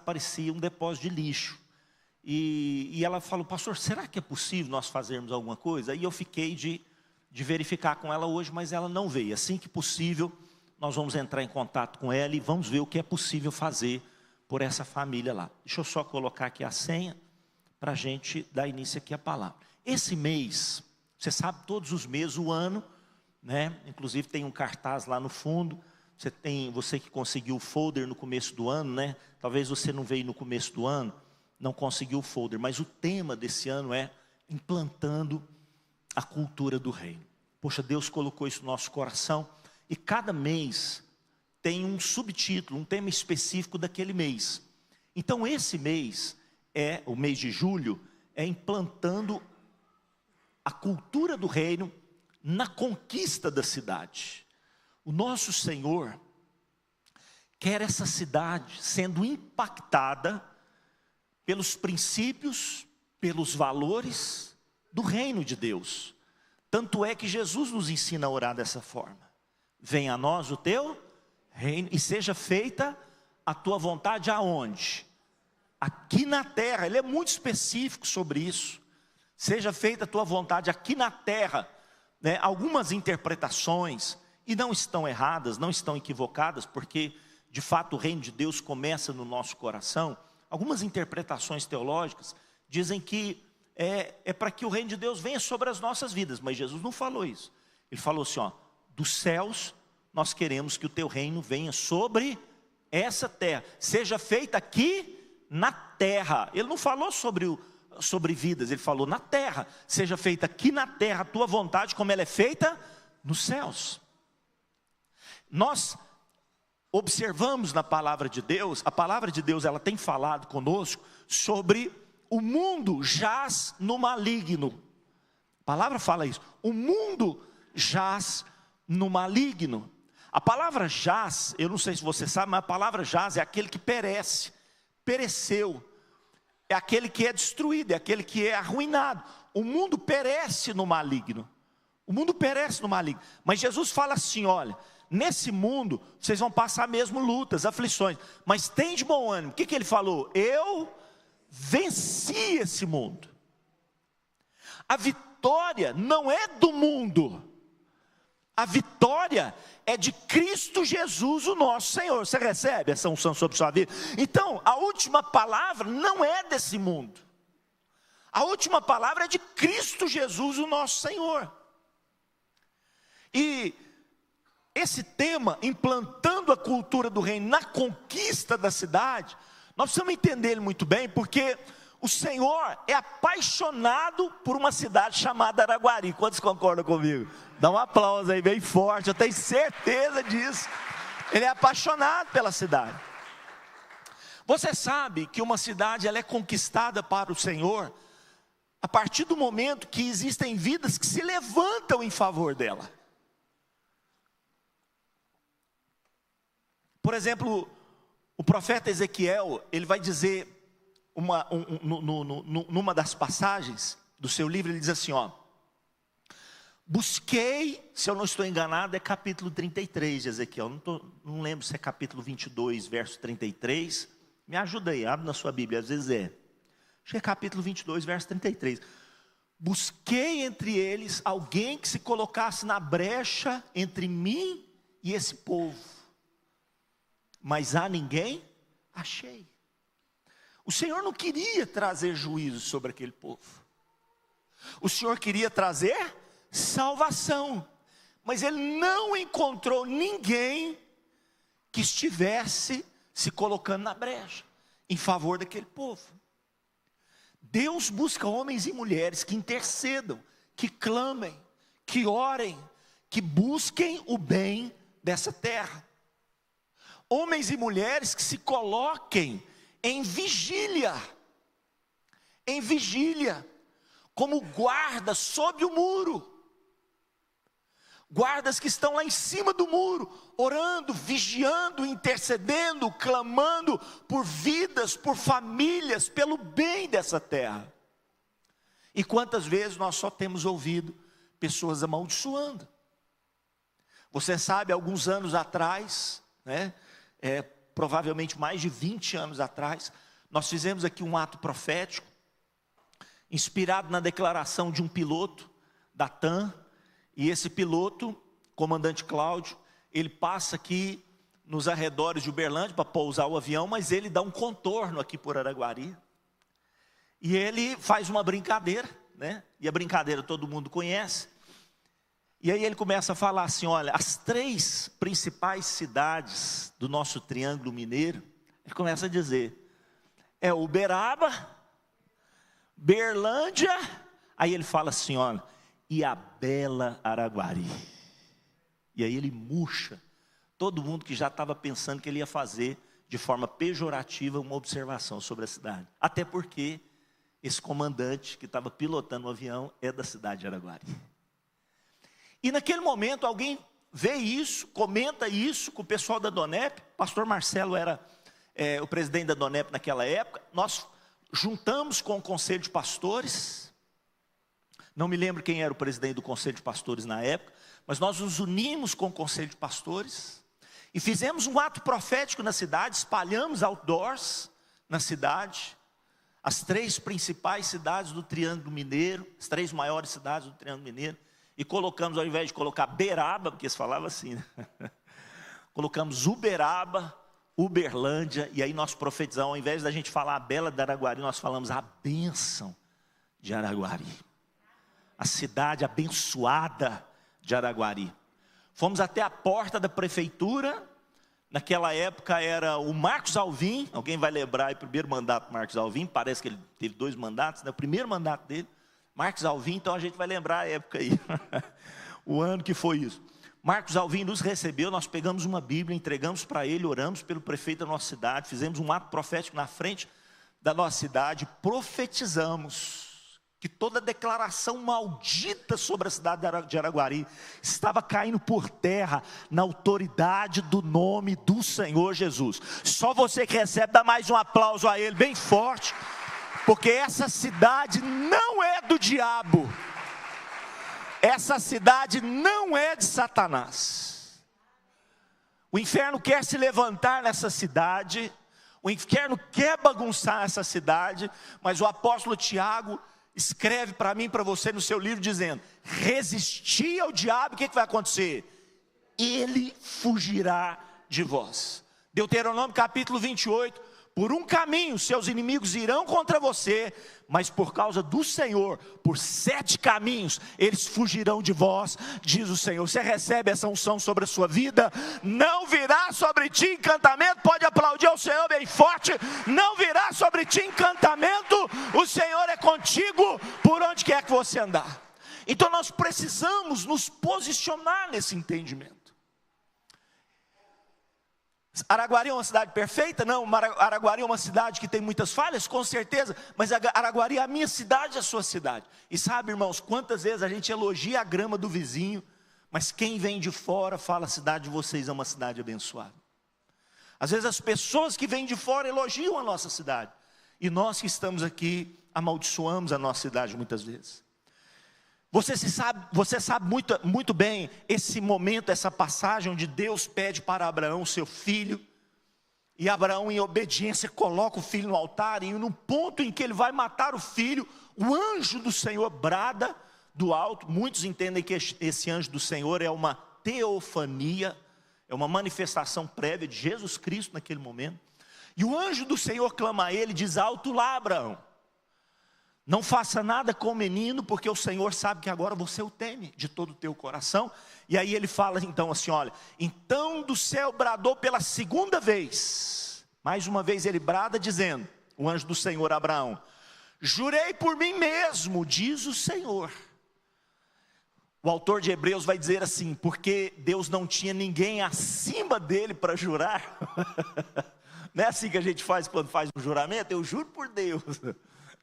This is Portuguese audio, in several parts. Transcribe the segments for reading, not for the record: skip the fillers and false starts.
parecia um depósito de lixo. E ela falou: pastor, será que é possível nós fazermos alguma coisa? Aí eu fiquei de verificar com ela hoje, mas ela não veio. Assim que possível, nós vamos entrar em contato com ela e vamos ver o que é possível fazer por essa família lá. Deixa eu só colocar aqui a senha para a gente dar início aqui à palavra. Esse mês, você sabe, todos os meses, o ano, né? Inclusive tem um cartaz lá no fundo. Você que conseguiu o folder no começo do ano, né? Talvez você não veio no começo do ano, não conseguiu o folder, mas o tema desse ano é implantando a cultura do reino. Poxa, Deus colocou isso no nosso coração, e cada mês tem um subtítulo, um tema específico daquele mês. Então esse mês, o mês de julho, é implantando a cultura do reino na conquista da cidade. O nosso Senhor quer essa cidade sendo impactada pelos princípios, pelos valores do reino de Deus. Tanto é que Jesus nos ensina a orar dessa forma: venha a nós o teu reino e seja feita a tua vontade aonde? Aqui na terra. Ele é muito específico sobre isso. Seja feita a tua vontade aqui na terra, né? Algumas interpretações, e não estão erradas, não estão equivocadas, porque de fato o reino de Deus começa no nosso coração. Algumas interpretações teológicas dizem que é para que o reino de Deus venha sobre as nossas vidas, mas Jesus não falou isso. Ele falou assim, ó: dos céus nós queremos que o teu reino venha sobre essa terra, seja feita aqui na terra. Ele não falou sobre vidas, ele falou na terra. Seja feita aqui na terra a tua vontade, como ela é feita nos céus. Nós observamos na palavra de Deus, a palavra de Deus ela tem falado conosco sobre o mundo jaz no maligno. A palavra fala isso: o mundo jaz no maligno. A palavra jaz, eu não sei se você sabe, mas a palavra jaz é aquele que perece, pereceu, é aquele que é destruído, é aquele que é arruinado. O mundo perece no maligno. O mundo perece no maligno. Mas Jesus fala assim: olha, nesse mundo vocês vão passar mesmo lutas, aflições, mas tem de bom ânimo. O que ele falou? Eu venci esse mundo. A vitória não é do mundo. A vitória é de Cristo Jesus, o nosso Senhor. Você recebe essa unção sobre sua vida? Então, a última palavra não é desse mundo. A última palavra é de Cristo Jesus, o nosso Senhor. E esse tema, implantando a cultura do reino na conquista da cidade, nós precisamos entender ele muito bem, porque o Senhor é apaixonado por uma cidade chamada Araguari. Quantos concordam comigo? Dá um aplauso aí bem forte, eu tenho certeza disso. Ele é apaixonado pela cidade. Você sabe que uma cidade ela é conquistada para o Senhor a partir do momento que existem vidas que se levantam em favor dela. Por exemplo, o profeta Ezequiel, ele vai dizer, numa das passagens do seu livro, ele diz assim, ó: busquei, se eu não estou enganado, é capítulo 33 de Ezequiel, não lembro se é capítulo 22, verso 33, me ajuda aí, abre na sua Bíblia, às vezes acho que é capítulo 22, verso 33, busquei entre eles alguém que se colocasse na brecha entre mim e esse povo, mas a ninguém achei. O Senhor não queria trazer juízo sobre aquele povo. O Senhor queria trazer salvação. Mas Ele não encontrou ninguém que estivesse se colocando na brecha em favor daquele povo. Deus busca homens e mulheres que intercedam, que clamem, que orem, que busquem o bem dessa terra. Homens e mulheres que se coloquem em vigília, como guardas sob o muro, guardas que estão lá em cima do muro, orando, vigiando, intercedendo, clamando por vidas, por famílias, pelo bem dessa terra. E quantas vezes nós só temos ouvido pessoas amaldiçoando? Você sabe, alguns anos atrás, né, provavelmente mais de 20 anos atrás, nós fizemos aqui um ato profético, inspirado na declaração de um piloto da TAM, e esse piloto, comandante Cláudio, ele passa aqui nos arredores de Uberlândia para pousar o avião, mas ele dá um contorno aqui por Araguari, e ele faz uma brincadeira, né? E a brincadeira todo mundo conhece, e aí ele começa a falar assim, olha, as 3 principais cidades do nosso Triângulo Mineiro, ele começa a dizer, é Uberaba, Berlândia, aí ele fala assim, olha, e a bela Araguari. E aí ele murcha todo mundo que já estava pensando que ele ia fazer de forma pejorativa uma observação sobre a cidade. Até porque esse comandante que estava pilotando o avião é da cidade de Araguari. E naquele momento alguém vê isso, comenta isso com o pessoal da DONEP, o pastor Marcelo era o presidente da DONEP naquela época, nós juntamos com o conselho de pastores, não me lembro quem era o presidente do conselho de pastores na época, mas nós nos unimos com o conselho de pastores, e fizemos um ato profético na cidade, espalhamos outdoors na cidade, as 3 principais cidades do Triângulo Mineiro, as 3 maiores cidades do Triângulo Mineiro, e colocamos, ao invés de colocar Beraba, porque eles falavam assim, né? Colocamos Uberaba, Uberlândia, e aí nós profetizamos, ao invés da gente falar a bela de Araguari, nós falamos a bênção de Araguari, a cidade abençoada de Araguari. Fomos até a porta da prefeitura, naquela época era o Marcos Alvim, alguém vai lembrar o primeiro mandato do Marcos Alvim, parece que ele teve 2 mandatos, né? O primeiro mandato dele, Marcos Alvim, então a gente vai lembrar a época aí, o ano que foi isso. Marcos Alvim nos recebeu, nós pegamos uma Bíblia, entregamos para ele, oramos pelo prefeito da nossa cidade, fizemos um ato profético na frente da nossa cidade, profetizamos que toda declaração maldita sobre a cidade de Araguari estava caindo por terra na autoridade do nome do Senhor Jesus. Só você que recebe, dá mais um aplauso a ele, bem forte, porque essa cidade não é do diabo. Essa cidade não é de Satanás. O inferno quer se levantar nessa cidade, o inferno quer bagunçar essa cidade, mas o apóstolo Tiago escreve para mim e para você no seu livro dizendo, resistir ao diabo, o que vai acontecer? Ele fugirá de vós. Deuteronômio capítulo 28, por um caminho seus inimigos irão contra você, mas por causa do Senhor, por 7 caminhos, eles fugirão de vós, diz o Senhor. Você recebe essa unção sobre a sua vida, não virá sobre ti encantamento, pode aplaudir ao Senhor bem forte, não virá sobre ti encantamento, o Senhor é contigo, por onde quer que você andar. Então nós precisamos nos posicionar nesse entendimento. Araguari é uma cidade perfeita? Não, Araguari é uma cidade que tem muitas falhas, com certeza, mas Araguari é a minha cidade, a sua cidade. E sabe, irmãos, quantas vezes a gente elogia a grama do vizinho, mas quem vem de fora fala, a cidade de vocês é uma cidade abençoada. Às vezes as pessoas que vêm de fora elogiam a nossa cidade, e nós que estamos aqui amaldiçoamos a nossa cidade muitas vezes. Você sabe muito bem esse momento, essa passagem onde Deus pede para Abraão seu filho, e Abraão em obediência coloca o filho no altar, e no ponto em que ele vai matar o filho, o anjo do Senhor brada do alto. Muitos entendem que esse anjo do Senhor é uma teofania, é uma manifestação prévia de Jesus Cristo naquele momento, e o anjo do Senhor clama a ele, diz alto lá, Abraão, não faça nada com o menino, porque o Senhor sabe que agora você o teme de todo o teu coração. E aí ele fala então assim, olha, então do céu bradou pela 2ª vez, mais uma vez ele brada dizendo, o anjo do Senhor a Abraão, jurei por mim mesmo, diz o Senhor. O autor de Hebreus vai dizer assim, porque Deus não tinha ninguém acima dele para jurar. Não é assim que a gente faz quando faz um juramento? Eu juro por Deus,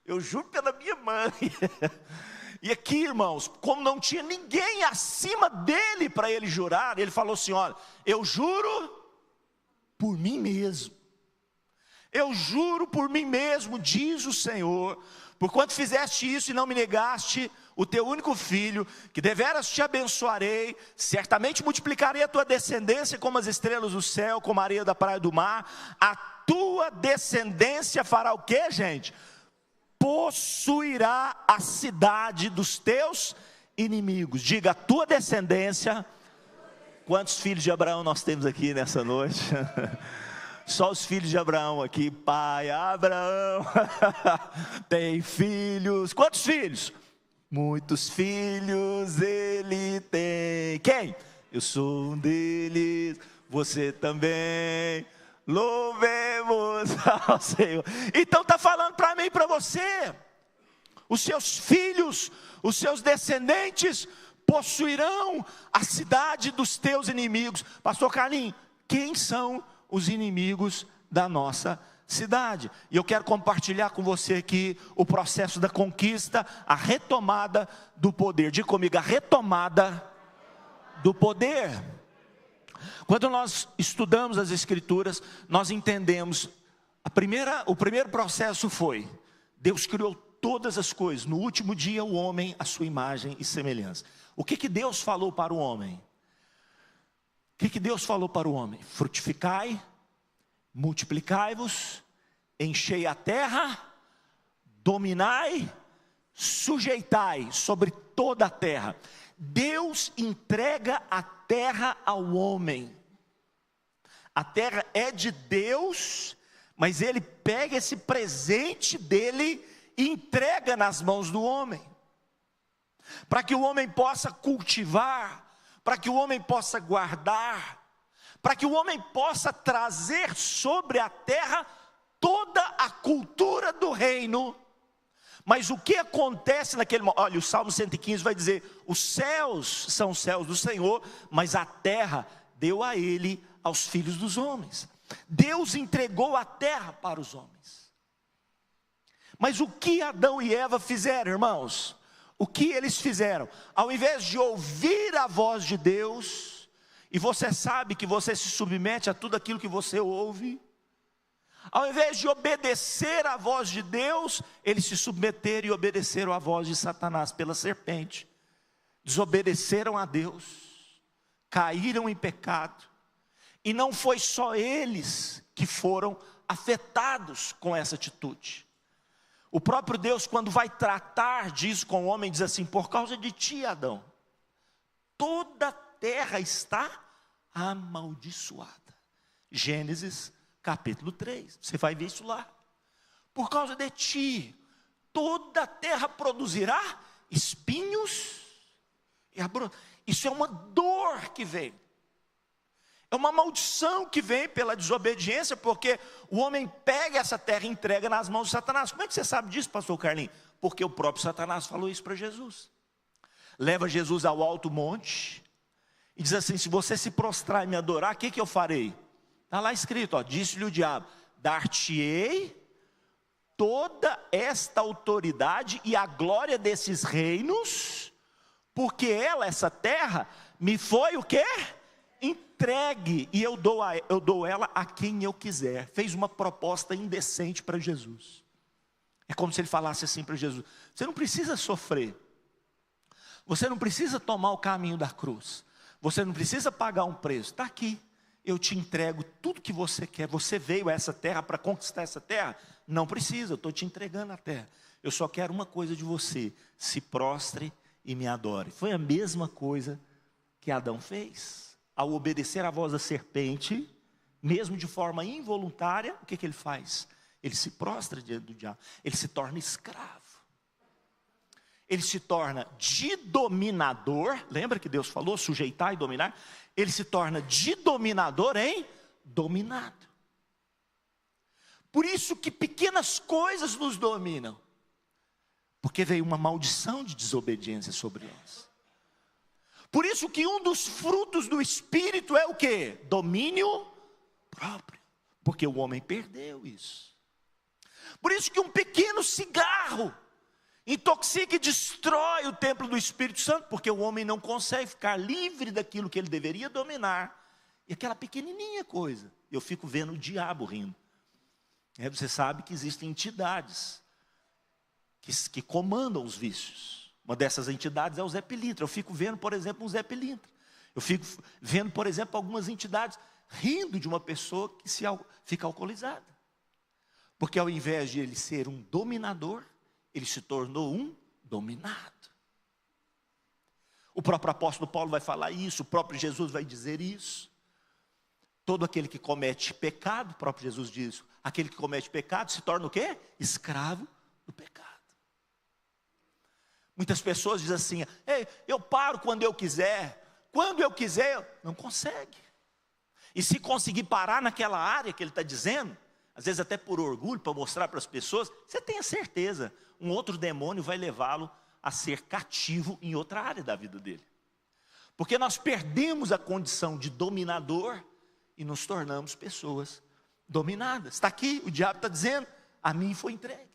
eu juro pela minha mãe. E aqui, irmãos, como não tinha ninguém acima dele para ele jurar, ele falou assim, olha, eu juro por mim mesmo. Eu juro por mim mesmo, diz o Senhor, porquanto fizeste isso e não me negaste o teu único filho, que deveras te abençoarei, certamente multiplicarei a tua descendência como as estrelas do céu, como a areia da praia do mar. A tua descendência fará o quê, gente? Possuirá a cidade dos teus inimigos. Diga, a tua descendência. Quantos filhos de Abraão nós temos aqui nessa noite? Só os filhos de Abraão aqui. Pai Abraão tem filhos. Quantos filhos? Muitos filhos ele tem. Quem? Eu sou um deles, você também. Louvemos ao Senhor. Então está falando para mim e para você. Os seus filhos, os seus descendentes possuirão a cidade dos teus inimigos. Pastor Carlinhos, quem são os inimigos da nossa cidade? E eu quero compartilhar com você aqui o processo da conquista, a retomada do poder. Diga comigo, a retomada do poder. Quando nós estudamos as Escrituras, nós entendemos, o primeiro processo foi, Deus criou todas as coisas, no último dia o homem, a sua imagem e semelhança. O que Deus falou para o homem? O que Deus falou para o homem? Frutificai, multiplicai-vos, enchei a terra, dominai, sujeitai sobre toda a terra. Deus entrega a terra ao homem. A terra é de Deus, mas Ele pega esse presente dele e entrega nas mãos do homem, para que o homem possa cultivar, para que o homem possa guardar, para que o homem possa trazer sobre a terra toda a cultura do reino. Mas o que acontece naquele momento? Olha, o Salmo 115 vai dizer, os céus são os céus do Senhor, mas a terra deu a ele, aos filhos dos homens. Deus entregou a terra para os homens. Mas o que Adão e Eva fizeram, irmãos? O que eles fizeram? Ao invés de ouvir a voz de Deus, e você sabe que você se submete a tudo aquilo que você ouve, ao invés de obedecer à voz de Deus, eles se submeteram e obedeceram à voz de Satanás pela serpente. Desobedeceram a Deus, caíram em pecado. E não foi só eles que foram afetados com essa atitude. O próprio Deus, quando vai tratar disso com o homem, diz assim, por causa de ti, Adão, toda a terra está amaldiçoada. Gênesis capítulo 3, você vai ver isso lá. Por causa de ti, toda a terra produzirá espinhos e abrolhos. Isso é uma dor que vem. É uma maldição que vem pela desobediência, porque o homem pega essa terra e entrega nas mãos de Satanás. Como é que você sabe disso, pastor Carlinhos? Porque o próprio Satanás falou isso para Jesus. Leva Jesus ao alto monte e diz assim, se você se prostrar e me adorar, o que eu farei? Está lá escrito, disse-lhe o diabo, dar-te-ei toda esta autoridade e a glória desses reinos, porque essa terra, me foi o quê? Entregue, e eu dou ela a quem eu quiser. Fez uma proposta indecente para Jesus. É como se ele falasse assim para Jesus, você não precisa sofrer, você não precisa tomar o caminho da cruz, você não precisa pagar um preço, está aqui, eu te entrego tudo que você quer. Você veio a essa terra para conquistar essa terra? Não precisa, eu estou te entregando a terra. Eu só quero uma coisa de você, se prostre e me adore. Foi a mesma coisa que Adão fez. Ao obedecer à voz da serpente, mesmo de forma involuntária, o que ele faz? Ele se prostra diante do diabo, ele se torna escravo. Ele se torna de dominador, lembra que Deus falou, sujeitar e dominar? Ele se torna de dominador em dominado. Por isso que pequenas coisas nos dominam, porque veio uma maldição de desobediência sobre nós. Por isso que um dos frutos do Espírito é o quê? Domínio próprio, porque o homem perdeu isso. Por isso que um pequeno cigarro intoxica e destrói o templo do Espírito Santo, porque o homem não consegue ficar livre daquilo que ele deveria dominar. E aquela pequenininha coisa, eu fico vendo o diabo rindo. Você sabe que existem entidades que comandam os vícios. Uma dessas entidades é o Zé Pilintra. Eu fico vendo, por exemplo, um Zé Pilintra. Eu fico vendo, por exemplo, algumas entidades rindo de uma pessoa que fica alcoolizada. Porque ao invés de ele ser um dominador, ele se tornou um dominado. O próprio apóstolo Paulo vai falar isso, o próprio Jesus vai dizer isso. Todo aquele que comete pecado, o próprio Jesus diz, aquele que comete pecado se torna o quê? Escravo do pecado. Muitas pessoas dizem assim, ei, eu paro quando eu quiser, não consegue. E se conseguir parar naquela área que ele está dizendo, às vezes até por orgulho, para mostrar para as pessoas, você tenha certeza, um outro demônio vai levá-lo a ser cativo em outra área da vida dele. Porque nós perdemos a condição de dominador e nos tornamos pessoas dominadas. Está aqui, o diabo está dizendo, a mim foi entregue.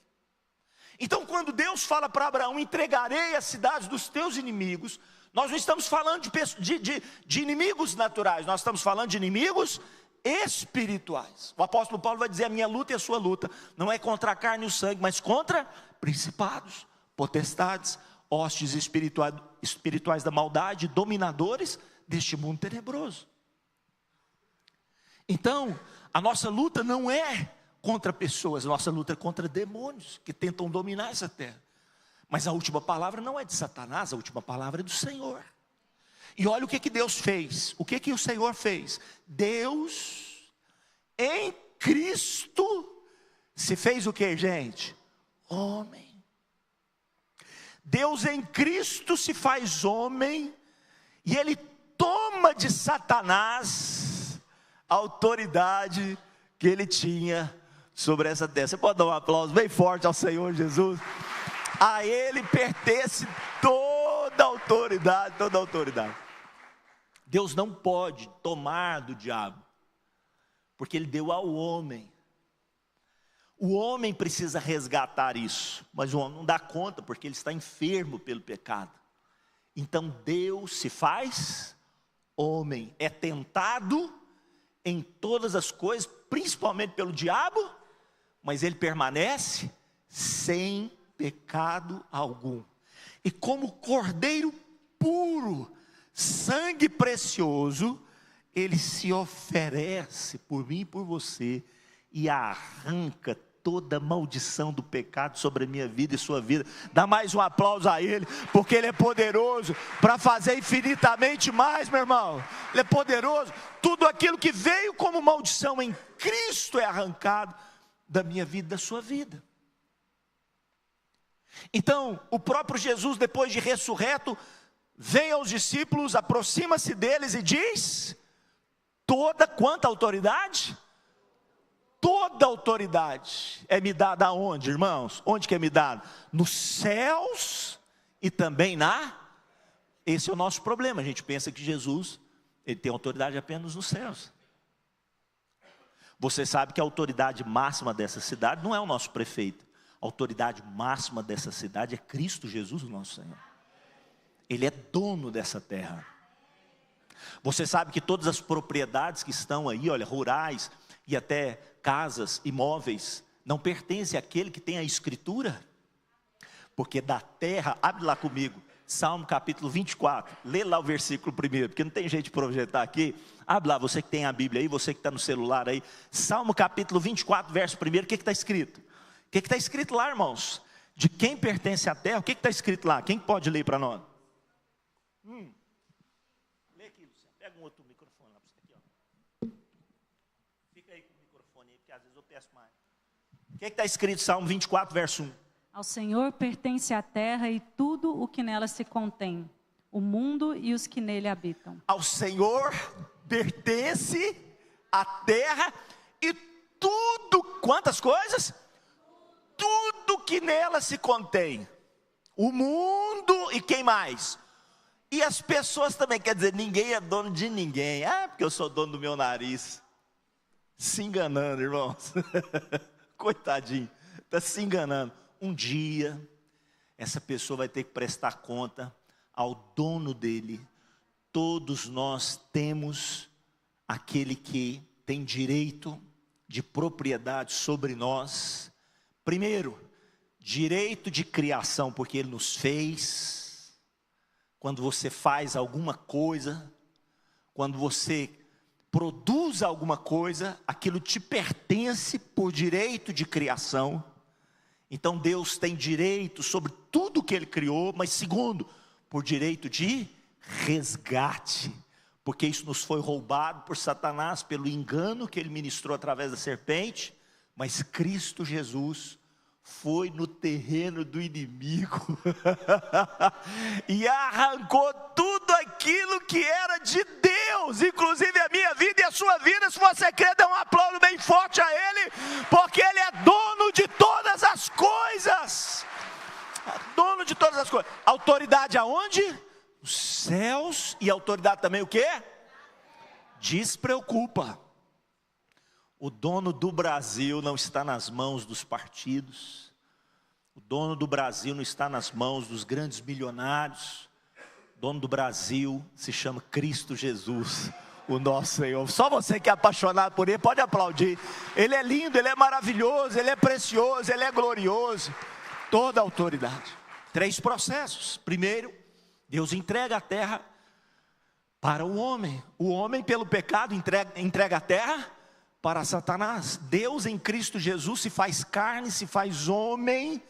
Então quando Deus fala para Abraão, entregarei as cidades dos teus inimigos, nós não estamos falando de inimigos naturais, nós estamos falando de inimigos espirituais. O apóstolo Paulo vai dizer, a minha luta e a sua luta não é contra a carne e o sangue, mas contra principados, potestades, hostes espirituais da maldade, dominadores deste mundo tenebroso. Então, a nossa luta não é contra pessoas, a nossa luta é contra demônios que tentam dominar essa terra. Mas a última palavra não é de Satanás, a última palavra é do Senhor. E olha o que Deus fez, o que o Senhor fez. Deus, em Cristo, se fez o que, gente? Homem. Deus em Cristo se faz homem, e Ele toma de Satanás a autoridade que Ele tinha sobre essa terra. Você pode dar um aplauso bem forte ao Senhor Jesus? A Ele pertence toda a autoridade, toda a autoridade. Deus não pode tomar do diabo, porque Ele deu ao homem. O homem precisa resgatar isso, mas o homem não dá conta, porque ele está enfermo pelo pecado. Então Deus se faz homem, é tentado em todas as coisas, principalmente pelo diabo, mas ele permanece sem pecado algum. E como cordeiro puro, sangue precioso, ele se oferece por mim e por você, e arranca toda maldição do pecado sobre a minha vida e sua vida. Dá mais um aplauso a Ele, porque Ele é poderoso para fazer infinitamente mais, meu irmão. Ele é poderoso. Tudo aquilo que veio como maldição em Cristo é arrancado da minha vida e da sua vida. Então, o próprio Jesus, depois de ressurreto, vem aos discípulos, aproxima-se deles e diz: toda quanta autoridade? Toda autoridade é me dada aonde, irmãos? Onde que é me dada? Nos céus e também Esse é o nosso problema, a gente pensa que Jesus, Ele tem autoridade apenas nos céus. Você sabe que a autoridade máxima dessa cidade não é o nosso prefeito. A autoridade máxima dessa cidade é Cristo Jesus, o nosso Senhor. Ele é dono dessa terra. Você sabe que todas as propriedades que estão aí, olha, rurais e até casas, imóveis, não pertencem àquele que tem a escritura? Porque da terra, abre lá comigo, Salmo capítulo 24, lê lá o versículo primeiro, porque não tem jeito de projetar aqui. Abre lá, você que tem a Bíblia aí, você que está no celular aí, Salmo capítulo 24, verso primeiro, o que está escrito? O que está escrito lá, irmãos? De quem pertence a terra, o que está escrito lá? Quem pode ler para nós? Lê aqui, Luciano, pega um outro microfone lá para você aqui, ó. Fica aí com o microfone aí, porque às vezes eu peço mais. O que está escrito, Salmo 24, verso 1? Ao Senhor pertence a terra e tudo o que nela se contém, o mundo e os que nele habitam. Ao Senhor pertence a terra e tudo, quantas coisas? Tudo que nela se contém. O mundo e quem mais? E as pessoas também, quer dizer, ninguém é dono de ninguém. Ah, porque eu sou dono do meu nariz. Se enganando, irmãos. Coitadinho, está se enganando. Um dia, essa pessoa vai ter que prestar conta ao dono dele. Todos nós temos aquele que tem direito de propriedade sobre nós. Primeiro, direito de criação, porque Ele nos fez. Quando você faz alguma coisa, quando você produz alguma coisa, aquilo te pertence por direito de criação. Então Deus tem direito sobre tudo que Ele criou, mas segundo, por direito de resgate, porque isso nos foi roubado por Satanás, pelo engano que ele ministrou através da serpente, mas Cristo Jesus foi no terreno do inimigo e arrancou tudo aquilo que era de Deus, inclusive a minha vida e a sua vida. Se você quer, dá um aplauso bem forte a Ele, porque Ele é dono de todas as coisas. Dono de todas as coisas. Autoridade aonde? Os céus. E autoridade também o quê? Despreocupa. O dono do Brasil não está nas mãos dos partidos. O dono do Brasil não está nas mãos dos grandes milionários. O dono do Brasil se chama Cristo Jesus, o nosso Senhor. Só você que é apaixonado por Ele pode aplaudir. Ele é lindo, Ele é maravilhoso, Ele é precioso, Ele é glorioso. Toda a autoridade. 3 processos. Primeiro, Deus entrega a terra para o homem. O homem, pelo pecado, entrega a terra para Satanás. Deus em Cristo Jesus se faz carne, se faz homem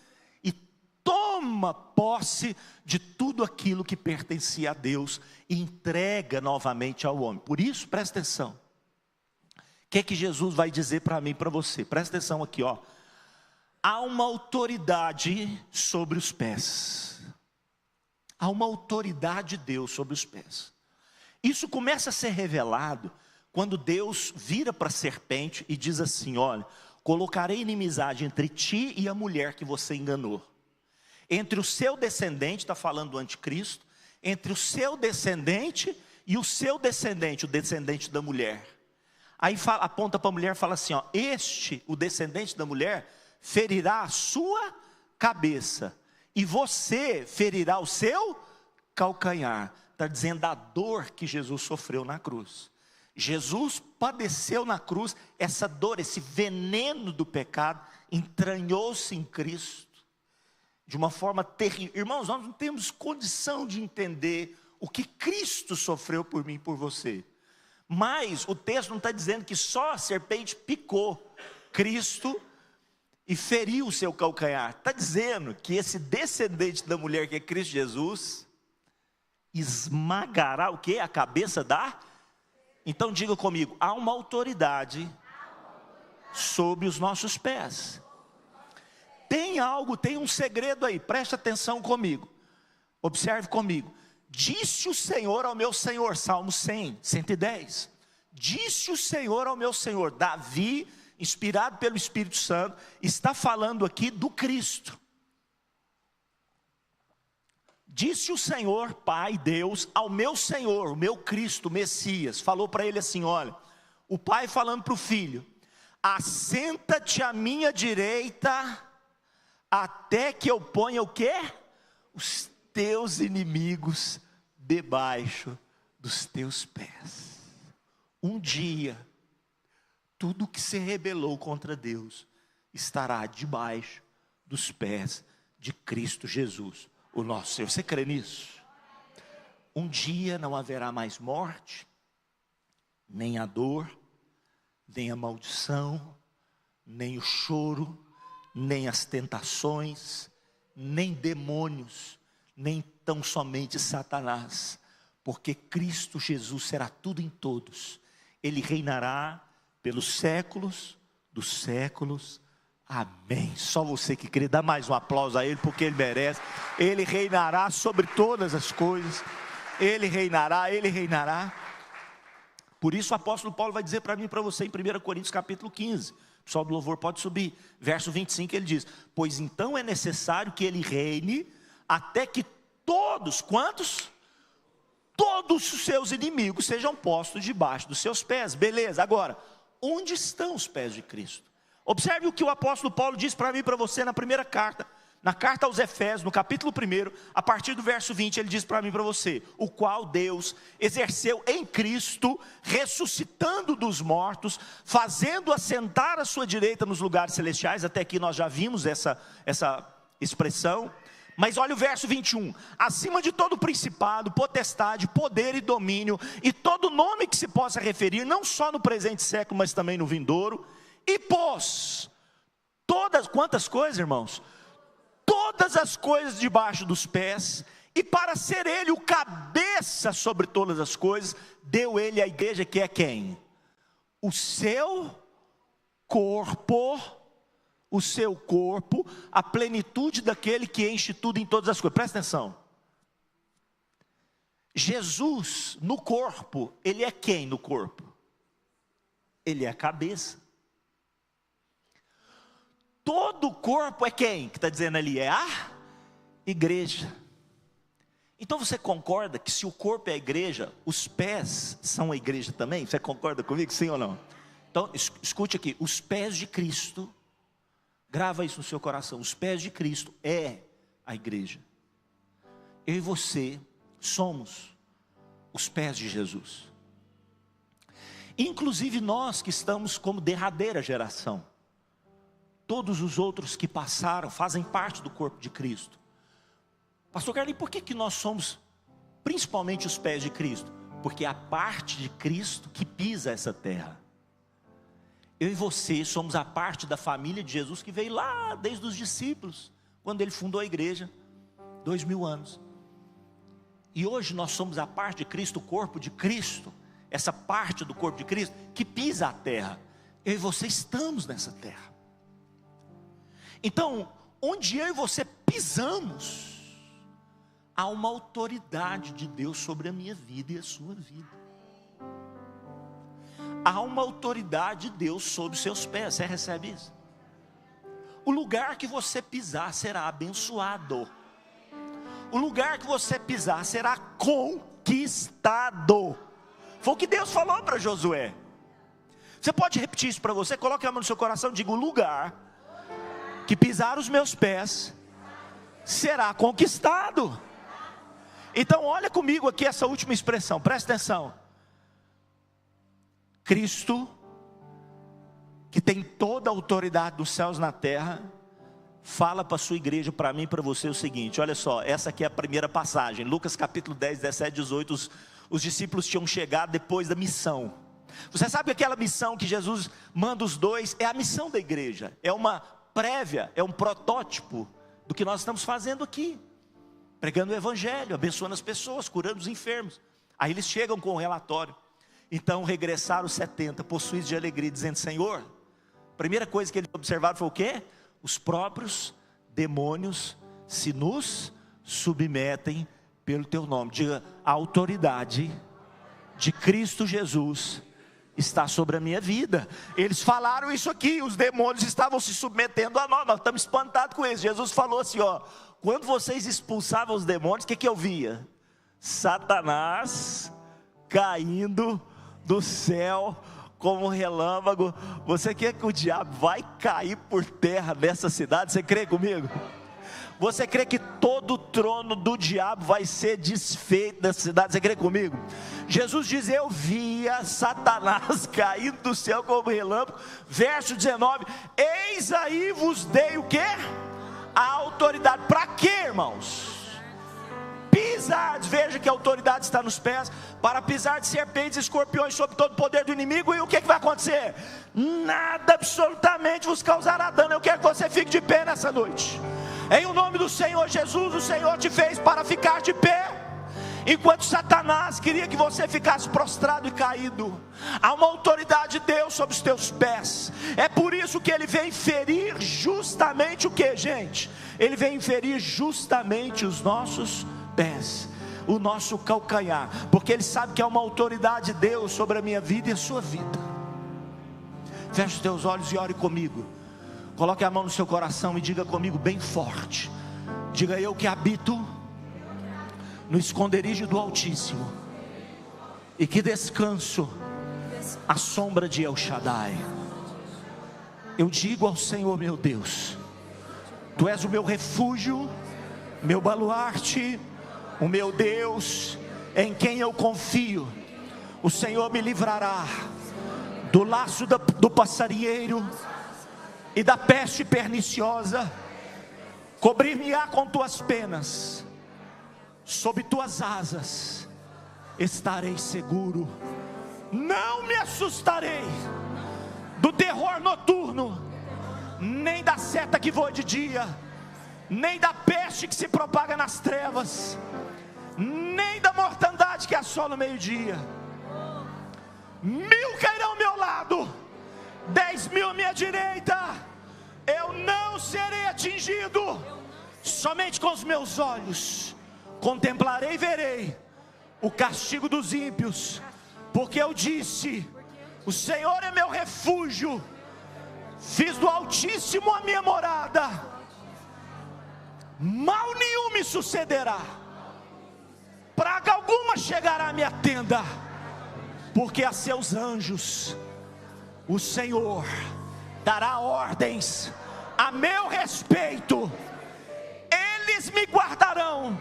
e toma posse de tudo aquilo que pertencia a Deus e entrega novamente ao homem. Por isso, presta atenção. O que Jesus vai dizer para mim e para você? Presta atenção aqui, ó. Há uma autoridade sobre os pés. Há uma autoridade de Deus sobre os pés. Isso começa a ser revelado quando Deus vira para a serpente e diz assim: olha, colocarei inimizade entre ti e a mulher que você enganou. Entre o seu descendente, está falando do anticristo, entre o seu descendente e o seu descendente, o descendente da mulher. Aí aponta para a mulher e fala assim, ó, o descendente da mulher, ferirá a sua cabeça, e você ferirá o seu calcanhar. Está dizendo a dor que Jesus sofreu na cruz. Jesus padeceu na cruz, essa dor, esse veneno do pecado, entranhou-se em Cristo, de uma forma terrível. Irmãos, nós não temos condição de entender o que Cristo sofreu por mim e por você. Mas o texto não está dizendo que só a serpente picou Cristo e feriu o seu calcanhar. Está dizendo que esse descendente da mulher, que é Cristo Jesus, esmagará o quê? A cabeça da... Então diga comigo, há uma autoridade sobre os nossos pés. Tem um segredo aí, preste atenção comigo. Observe comigo. Disse o Senhor ao meu Senhor, Salmo 100, 110. Disse o Senhor ao meu Senhor. Davi, inspirado pelo Espírito Santo, está falando aqui do Cristo. Disse o Senhor, Pai, Deus, ao meu Senhor, o meu Cristo, o Messias, falou para ele assim, olha, o Pai falando para o Filho, assenta-te à minha direita, até que eu ponha o quê? Os teus inimigos debaixo dos teus pés. Um dia, tudo que se rebelou contra Deus, estará debaixo dos pés de Cristo Jesus, o nosso Senhor. Você crê nisso? Um dia não haverá mais morte, nem a dor, nem a maldição, nem o choro, nem as tentações, nem demônios, nem tão somente Satanás, porque Cristo Jesus será tudo em todos. Ele reinará pelos séculos dos séculos. Amém. Só você que crê, dá mais um aplauso a Ele, porque Ele merece. Ele reinará sobre todas as coisas. Ele reinará, Ele reinará. Por isso o apóstolo Paulo vai dizer para mim e para você em 1 Coríntios capítulo 15. O pessoal do louvor pode subir. Verso 25 ele diz, pois então é necessário que Ele reine, até que todos, quantos? Todos os seus inimigos sejam postos debaixo dos seus pés. Beleza, agora, onde estão os pés de Cristo? Observe o que o apóstolo Paulo diz para mim e para você na primeira carta Na carta aos Efésios, no capítulo 1, a partir do verso 20, ele diz para mim e para você: o qual Deus exerceu em Cristo, ressuscitando dos mortos, fazendo assentar à sua direita nos lugares celestiais. Até aqui nós já vimos essa expressão. Mas olha o verso 21, acima de todo principado, potestade, poder e domínio, e todo nome que se possa referir, não só no presente século, mas também no vindouro, e pôs todas, quantas coisas, irmãos? Todas as coisas debaixo dos pés, e para ser ele o cabeça sobre todas as coisas, deu ele à igreja, que é quem? O seu corpo, a plenitude daquele que enche tudo em todas as coisas. Presta atenção. Jesus no corpo, ele é quem no corpo? Ele é a cabeça. Todo o corpo é quem? Que está dizendo ali, é a igreja. Então você concorda que se o corpo é a igreja, os pés são a igreja também? Você concorda comigo, sim ou não? Então escute aqui, os pés de Cristo, grava isso no seu coração, os pés de Cristo é a igreja. Eu e você somos os pés de Jesus. Inclusive nós que estamos como derradeira geração. Todos os outros que passaram fazem parte do corpo de Cristo. Pastor Carlinhos, por que nós somos principalmente os pés de Cristo? Porque é a parte de Cristo que pisa essa terra. Eu e você somos a parte da família de Jesus que veio lá desde os discípulos, quando ele fundou a igreja, 2000 anos. E hoje nós somos a parte de Cristo, o corpo de Cristo, essa parte do corpo de Cristo que pisa a terra. Eu e você estamos nessa terra. Então, onde eu e você pisamos, há uma autoridade de Deus sobre a minha vida e a sua vida. Há uma autoridade de Deus sobre os seus pés. Você recebe isso? O lugar que você pisar será abençoado. O lugar que você pisar será conquistado. Foi o que Deus falou para Josué. Você pode repetir isso para você? Coloque a mão no seu coração e diga: o lugar que pisar os meus pés será conquistado. Então olha comigo aqui essa última expressão, presta atenção. Cristo, que tem toda a autoridade dos céus na terra, fala para a sua igreja, para mim e para você o seguinte: olha só, essa aqui é a primeira passagem, Lucas capítulo 10, 17, 18, os discípulos tinham chegado depois da missão. Você sabe que aquela missão que Jesus manda os dois, é a missão da igreja, é uma prévia, é um protótipo do que nós estamos fazendo aqui, pregando o evangelho, abençoando as pessoas, curando os enfermos. Aí eles chegam com o relatório. Então regressaram os 70, possuídos de alegria, dizendo: Senhor, a primeira coisa que eles observaram foi o quê? Os próprios demônios se nos submetem pelo teu nome. Diga: a autoridade de Cristo Jesus está sobre a minha vida. Eles falaram isso aqui, os demônios estavam se submetendo a nós estamos espantados com isso. Jesus falou assim, ó: quando vocês expulsavam os demônios, o que eu via? Satanás caindo do céu como um relâmpago. Você quer que o diabo vai cair por terra nessa cidade? Você crê comigo? Você crê que todo o trono do diabo vai ser desfeito nessa cidade? Você crê comigo? Jesus diz: eu via Satanás caindo do céu como um relâmpago. Verso 19: eis aí vos dei o quê? A autoridade. Para quê, irmãos? Pisar, veja que a autoridade está nos pés, para pisar de serpentes e escorpiões sobre todo o poder do inimigo. E o que vai acontecer? Nada absolutamente vos causará dano. Eu quero que você fique de pé nessa noite. Em o nome do Senhor Jesus, o Senhor te fez para ficar de pé. Enquanto Satanás queria que você ficasse prostrado e caído, há uma autoridade de Deus sobre os teus pés. É por isso que ele vem ferir justamente o que, gente? Ele vem ferir justamente os nossos pés, o nosso calcanhar, porque ele sabe que há uma autoridade de Deus sobre a minha vida e a sua vida. Feche os teus olhos e ore comigo. Coloque a mão no seu coração e diga comigo bem forte. Diga: eu que habito no esconderijo do Altíssimo e que descanso à sombra de El Shaddai. Eu digo ao Senhor meu Deus: Tu és o meu refúgio, meu baluarte, o meu Deus, em quem eu confio. O Senhor me livrará do laço do passarinheiro e da peste perniciosa. Cobrir-me-á com tuas penas, sob tuas asas estarei seguro. Não me assustarei do terror noturno, nem da seta que voa de dia, nem da peste que se propaga nas trevas, nem da mortandade que assola o meio-dia. 1000 cairão ao meu lado, 10.000 à minha direita, eu não serei atingido. Somente com os meus olhos contemplarei e verei o castigo dos ímpios, porque eu disse: o Senhor é meu refúgio, fiz do Altíssimo a minha morada, mal nenhum me sucederá, praga alguma chegará à minha tenda, porque a seus anjos o Senhor dará ordens a meu respeito. Eles me guardarão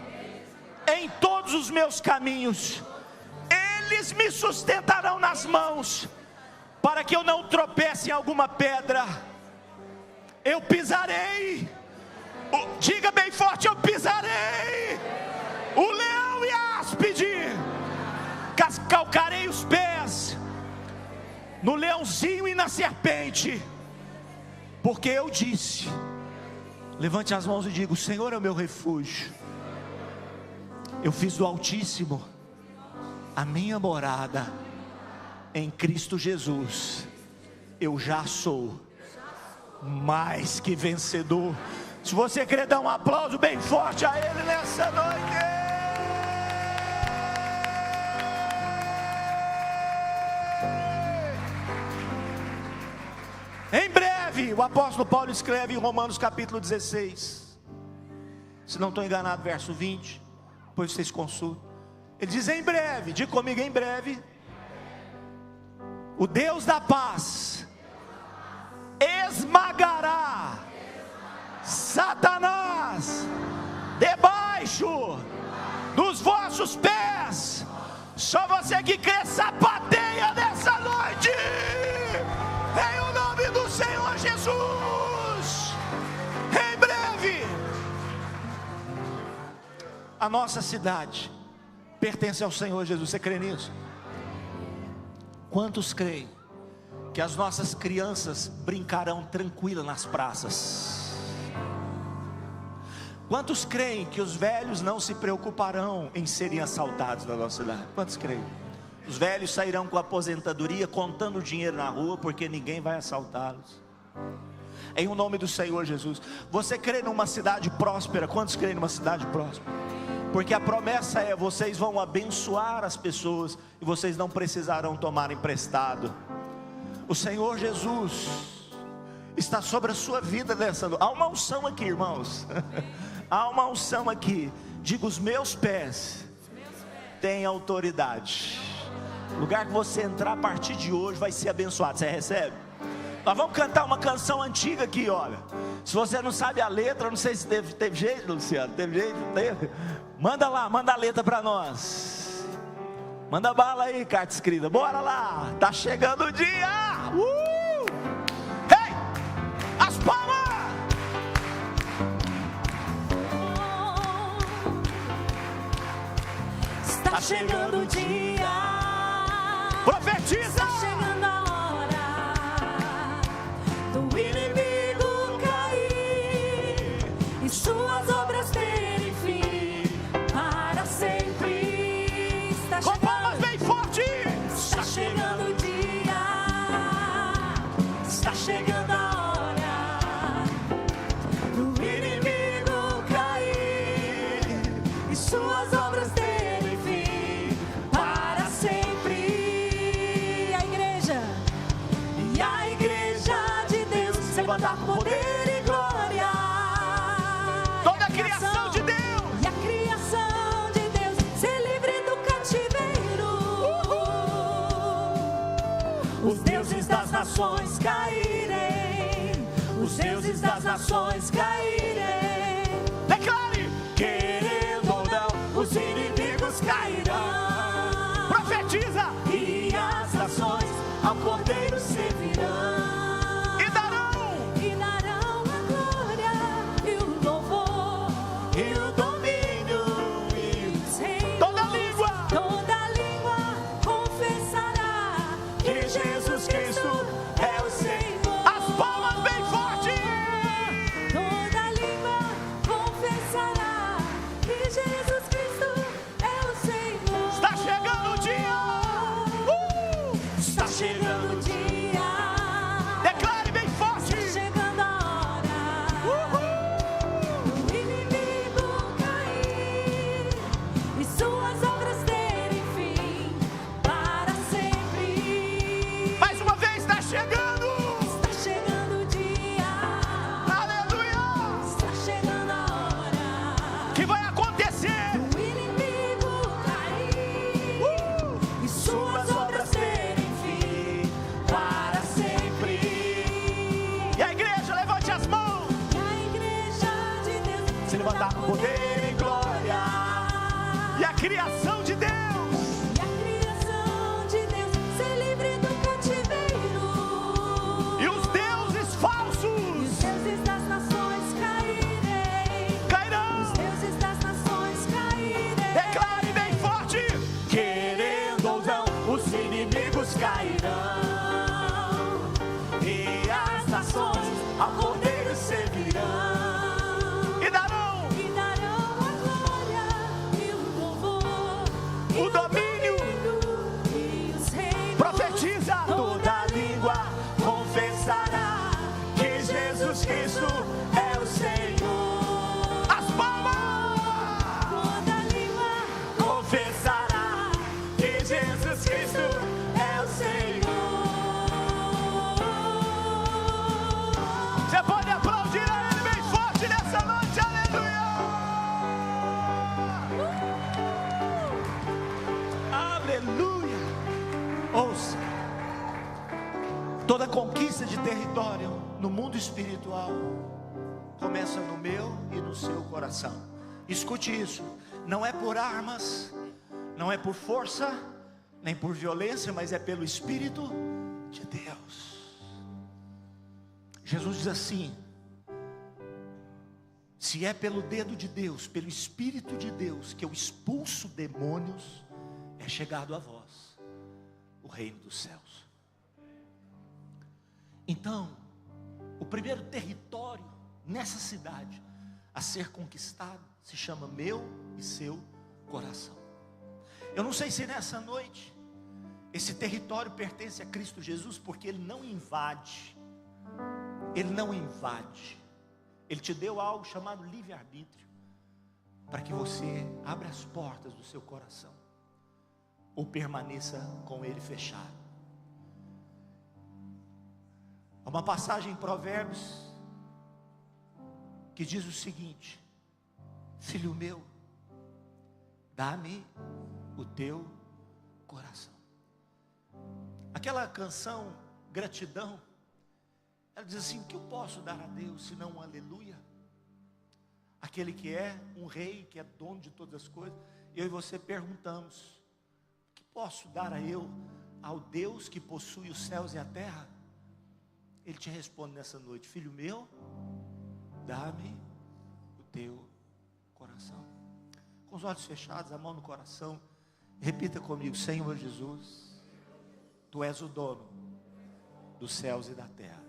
em todos os meus caminhos, eles me sustentarão nas mãos, para que eu não tropece em alguma pedra. Eu pisarei, diga bem forte, eu pisarei o leão e a áspide, calcarei os pés no leãozinho e na serpente, porque eu disse. Levante as mãos e diga: o Senhor é o meu refúgio, eu fiz do Altíssimo a minha morada, em Cristo Jesus eu já sou mais que vencedor. Se você quer dar um aplauso bem forte a Ele nessa noite. Em breve, o apóstolo Paulo escreve em Romanos capítulo 16, se não estou enganado, verso 20, depois vocês consultam. Ele diz: em breve, diga comigo, em breve, o Deus da paz esmagará Satanás debaixo dos vossos pés. Só você que crê, sapateia nessa noite, em o nome do Senhor Jesus. Em breve, a nossa cidade pertence ao Senhor Jesus. Você crê nisso? Quantos creem que as nossas crianças brincarão tranquilas nas praças? Quantos creem que os velhos não se preocuparão em serem assaltados na nossa cidade? Quantos creem? Os velhos sairão com a aposentadoria contando dinheiro na rua, porque ninguém vai assaltá-los. Em o nome do Senhor Jesus. Você crê numa cidade próspera? Quantos creem numa cidade próspera? Porque a promessa é: vocês vão abençoar as pessoas e vocês não precisarão tomar emprestado. O Senhor Jesus está sobre a sua vida nessa noite. Há uma unção aqui, irmãos. Há uma unção aqui. Diga: os meus pés têm autoridade. O lugar que você entrar a partir de hoje vai ser abençoado. Você recebe? Nós vamos cantar uma canção antiga aqui, olha. Se você não sabe a letra, não sei se teve jeito, Luciano. Teve jeito? Não teve? Manda lá, manda a letra para nós. Manda bala aí, carta escrita. Bora lá, tá chegando o dia. Hey! As palmas! Está chegando o dia. Profetiza! Está chegando a hora do inimigo cair e suas obras terem fim para sempre. Está com palmas bem forte! Está chegando o dia. Está chegando a hora do inimigo cair e suas obras terem fim para sempre. A igreja de Deus se levantar com poder e glória. Toda a criação de Deus. E a criação de Deus ser livre do cativeiro. Os deuses das nações caírem. Os deuses das nações caírem. se levantar com poder e glória. E a criação de Deus, ser livre do cativeiro. E os deuses falsos, E os deuses das nações cairão. Os deuses das nações cairem. Declare bem forte: querendo ou não, os inimigos cairão. E as nações ao Cordeiro servirão. E darão A glória e o louvor. E o domínio. E os reinos. Profetiza: Toda língua confessará que Jesus Cristo é o Senhor. as palmas. Toda língua confessará que Jesus Cristo é o Senhor. Você pode aplaudir a Ele bem forte nessa noite, aleluia! Aleluia! Ouça, toda conquista de território no mundo espiritual começa no meu e no seu coração. Escute isso: não é por armas, não é por força, nem por violência, mas é pelo Espírito de Deus. Jesus diz assim: se é pelo dedo de Deus, pelo Espírito de Deus que eu expulso demônios, é chegado a vós o reino dos céus. Então, o primeiro território nessa cidade a ser conquistado se chama meu e seu coração. Eu não sei se nessa noite esse território pertence a Cristo Jesus, porque Ele não invade. Ele não invade. Ele te deu algo chamado livre-arbítrio, para que você abra as portas do seu coração, ou permaneça com ele fechado. Há uma passagem em Provérbios que diz o seguinte: filho meu, dá-me o teu coração. Aquela canção Gratidão, ela diz assim: o que eu posso dar a Deus senão um aleluia? Aquele que é um rei, que é dono de todas as coisas. Eu e você perguntamos: o que posso dar ao Deus que possui os céus e a terra? Ele te responde nessa noite: filho meu, dá-me o teu coração. Com os olhos fechados, a mão no coração, repita comigo: Senhor Jesus, Tu és o dono dos céus e da terra.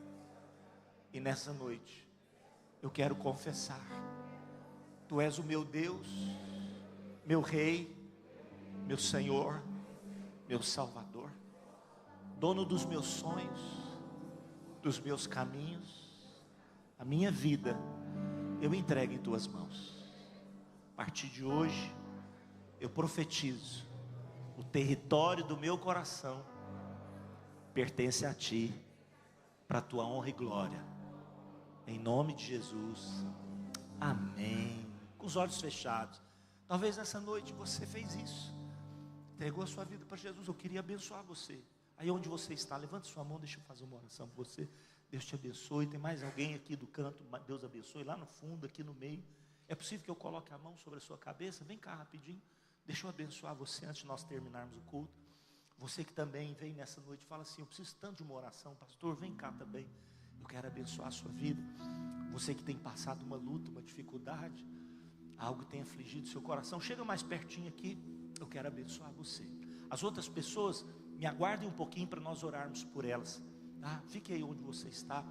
E nessa noite eu quero confessar: Tu és o meu Deus, meu Rei, meu Senhor, meu Salvador, dono dos meus sonhos, dos meus caminhos. A minha vida eu entrego em Tuas mãos. A partir de hoje eu profetizo: o território do meu coração pertence a Ti, para a Tua honra e glória. Em nome de Jesus, amém. Com os olhos fechados. Talvez nessa noite você fez isso, entregou a sua vida para Jesus. Eu queria abençoar você. Aí onde você está, levante sua mão, deixa eu fazer uma oração por você. Deus te abençoe. Tem mais alguém aqui do canto? Deus abençoe. Lá no fundo, aqui no meio. É possível que eu coloque a mão sobre a sua cabeça? Vem cá rapidinho. Deixa eu abençoar você antes de nós terminarmos o culto. Você que também vem nessa noite, fala assim: eu preciso tanto de uma oração, pastor, vem cá também. Eu quero abençoar a sua vida. Você que tem passado uma luta, uma dificuldade, algo tem afligido seu coração, chega mais pertinho aqui. Eu quero abençoar você. As outras pessoas, me aguardem um pouquinho para nós orarmos por elas, tá? Fique aí onde você está.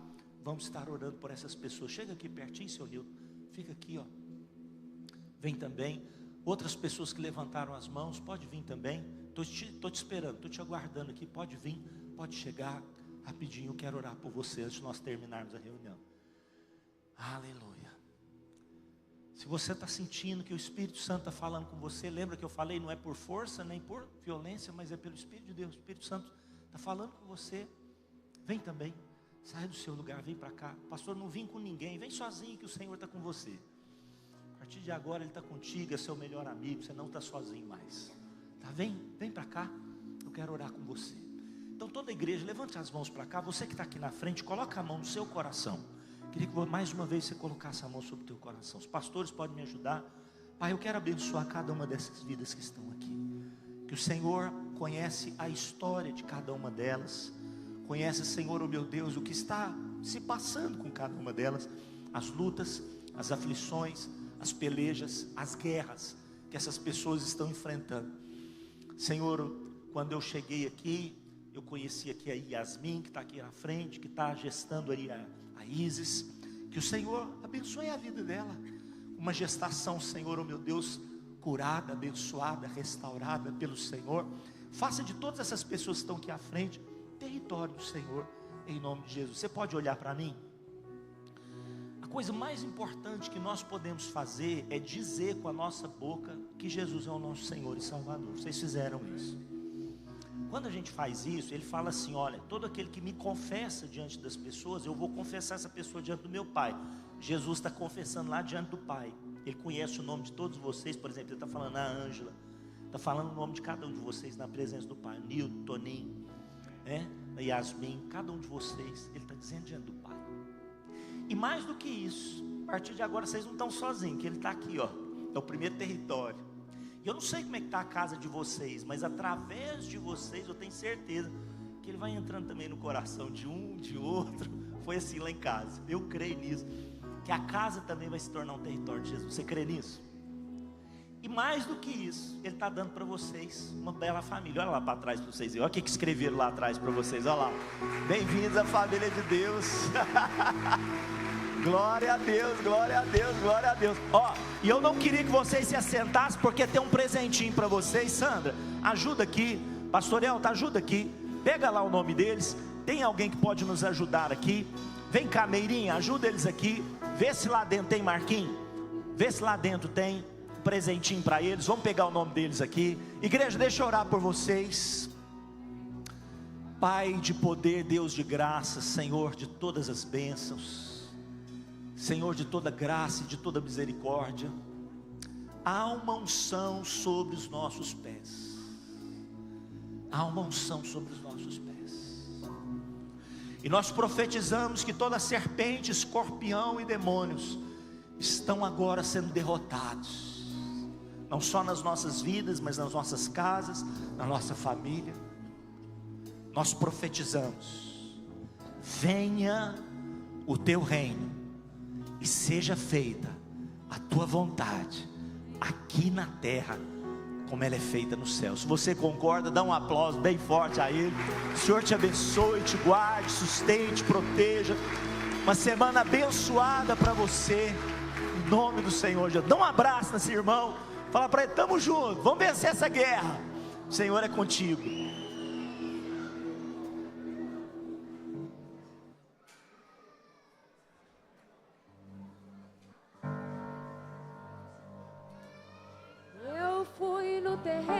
Vamos estar orando por essas pessoas. Chega aqui pertinho, seu Nilton. Fica aqui, ó. Vem também. Outras pessoas que levantaram as mãos, pode vir também. Estou te esperando, estou te aguardando aqui. Pode vir, pode chegar rapidinho. Eu quero orar por você antes de nós terminarmos a reunião. Aleluia. Se você está sentindo que o Espírito Santo está falando com você, lembra que eu falei, não é por força nem por violência, mas é pelo Espírito de Deus. O Espírito Santo está falando com você. Vem também, sai do seu lugar, vem para cá. Pastor, não vim com ninguém, vem sozinho que o Senhor está com você. A partir de agora Ele está contigo, é seu melhor amigo, você não está sozinho mais. Tá? Vem para cá, eu quero orar com você. Então toda a igreja, levante as mãos para cá. Você que está aqui na frente, coloca a mão no seu coração. Queria que mais uma vez você colocasse a mão sobre o teu coração. Os pastores podem me ajudar. Pai, eu quero abençoar cada uma dessas vidas que estão aqui. Que o Senhor conhece a história de cada uma delas. Conhece, Senhor, oh meu Deus, o que está se passando com cada uma delas. As lutas, as aflições, as pelejas, as guerras que essas pessoas estão enfrentando. Senhor, quando eu cheguei aqui, eu conheci aqui a Yasmin, que está aqui na frente, que está gestando aí a Isis. Que o Senhor abençoe a vida dela. Uma gestação, Senhor, oh meu Deus, curada, abençoada, restaurada pelo Senhor. Faça de todas essas pessoas que estão aqui à frente, território do Senhor, em nome de Jesus. Você pode olhar para mim? A coisa mais importante que nós podemos fazer é dizer com a nossa boca que Jesus é o nosso Senhor e Salvador. Vocês fizeram isso. Quando a gente faz isso, ele fala assim: olha, todo aquele que me confessa diante das pessoas, eu vou confessar essa pessoa diante do meu Pai. Jesus está confessando lá diante do Pai. Ele conhece o nome de todos vocês. Por exemplo, ele está falando a Ângela, está falando o nome de cada um de vocês na presença do Pai. Nilton, Toninho, Yasmin, cada um de vocês, ele está dizendo diante do Pai. E mais do que isso, a partir de agora vocês não estão sozinhos, que ele está aqui, ó, é o primeiro território. E eu não sei como é que está a casa de vocês, mas através de vocês eu tenho certeza que ele vai entrando também no coração de um, de outro. Foi assim lá em casa, eu creio nisso, que a casa também vai se tornar um território de Jesus. Você crê nisso? E mais do que isso, ele está dando para vocês uma bela família. Olha lá para trás para vocês verem, olha o que escreveram lá atrás para vocês, olha lá. Bem-vindos à família de Deus. Glória a Deus, glória a Deus, glória a Deus. Ó, e eu não queria que vocês se assentassem, porque tem um presentinho para vocês. Sandra, ajuda aqui. Pastor Elton, ajuda aqui. Pega lá o nome deles. Tem alguém que pode nos ajudar aqui? Vem cá, Meirinha, ajuda eles aqui. Vê se lá dentro tem, Marquinhos. Vê se lá dentro tem um presentinho para eles. Vamos pegar o nome deles aqui. Igreja, deixa eu orar por vocês. Pai de poder, Deus de graça, Senhor de todas as bênçãos, Senhor de toda graça e de toda misericórdia, há uma unção sobre os nossos pés. Há uma unção sobre os nossos pés. E nós profetizamos que toda serpente, escorpião e demônios estão agora sendo derrotados. Não só nas nossas vidas, mas nas nossas casas, na nossa família. Nós profetizamos: venha o teu reino e seja feita a tua vontade, aqui na terra, como ela é feita no céu. Se você concorda, dá um aplauso bem forte a Ele. O Senhor te abençoe, te guarde, sustente, proteja. Uma semana abençoada para você, em nome do Senhor Jesus. Dá um abraço nesse irmão, fala para ele: estamos juntos, vamos vencer essa guerra. O Senhor é contigo. Fui no terreno